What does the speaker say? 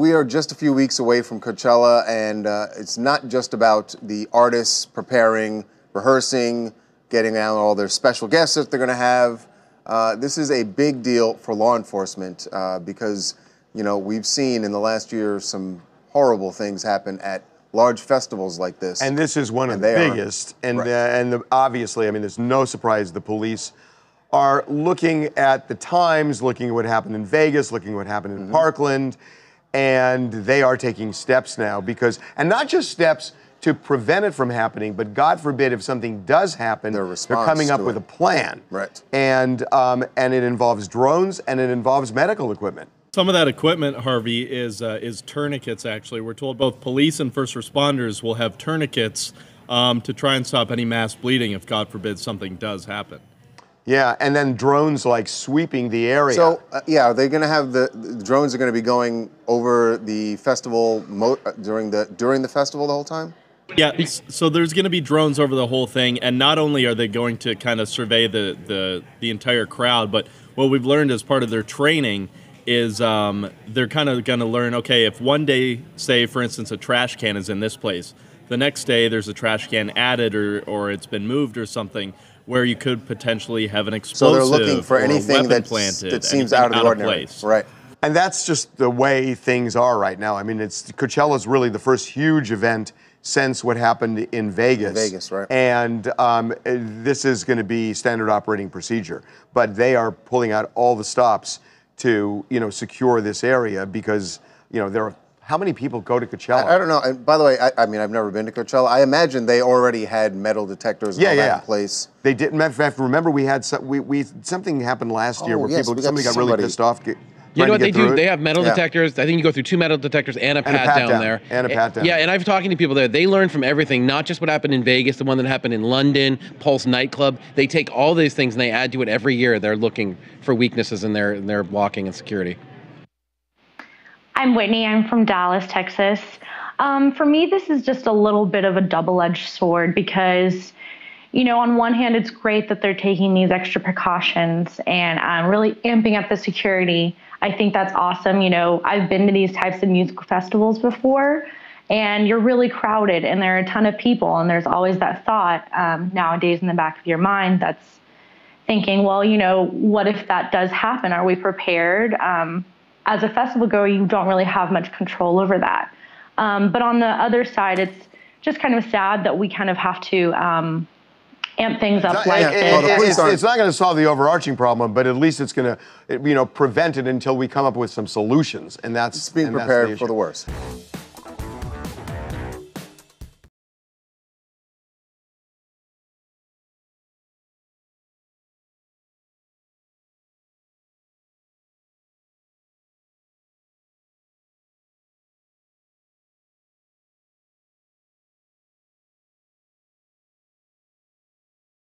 We are just a few weeks away from Coachella, and it's not just about the artists preparing, rehearsing, getting out all their special guests that they're going to have. This is a big deal for law enforcement because, you know, we've seen in the last year some horrible things happen at large festivals like this. And this is one of the biggest. Obviously, I mean, there's no surprise the police are looking at the times, looking at what happened in Vegas, looking at what happened in Parkland, and they are taking steps now because, and not just steps to prevent it from happening, but God forbid if something does happen, they're coming up with a plan. Right. And it involves drones and it involves medical equipment. Some of that equipment, Harvey, is tourniquets, actually. We're told both police and first responders will have tourniquets to try and stop any mass bleeding if, God forbid, something does happen. Yeah, and then drones like sweeping the area. So, yeah, are they going to have the drones are going to be going over the festival during the festival the whole time? Yeah, so there's going to be drones over the whole thing, and not only are they going to kind of survey the entire crowd, but what we've learned as part of their training is they're kind of going to learn, okay, if one day, say, for instance, a trash can is in this place, the next day there's a trash can added or it's been moved or something, where you could potentially have an explosive. So they're looking for anything that seems out of the ordinary. Right. And that's just the way things are right now. I mean, Coachella is really the first huge event since what happened in Vegas. In Vegas, right. And this is going to be standard operating procedure. But they are pulling out all the stops to, you know, secure this area because, you know, there are, how many people go to Coachella? I don't know. And by the way, I mean, I've never been to Coachella. I imagine they already had metal detectors and all that in place. They did. In fact, remember we had something happened last year where somebody got really pissed off. You know what they do? They have metal detectors. I think you go through 2 metal detectors and a pat down there. And a pat down. Yeah, and I've talking to people there. They learn from everything, not just what happened in Vegas, the one that happened in London, Pulse nightclub. They take all these things and they add to it every year. They're looking for weaknesses in their blocking and security. I'm Whitney. I'm from Dallas, Texas. For me, this is just a little bit of a double-edged sword because, you know, on one hand, it's great that they're taking these extra precautions and really amping up the security. I think that's awesome. You know, I've been to these types of music festivals before, and you're really crowded, and there are a ton of people, and there's always that thought nowadays in the back of your mind that's thinking, well, you know, what if that does happen? Are we prepared? As a festival goer, you don't really have much control over that. But on the other side, it's just kind of sad that we kind of have to amp things up like this. It's not going to solve the overarching problem, but at least it's going to, you know, prevent it until we come up with some solutions, and that's being prepared for the worst.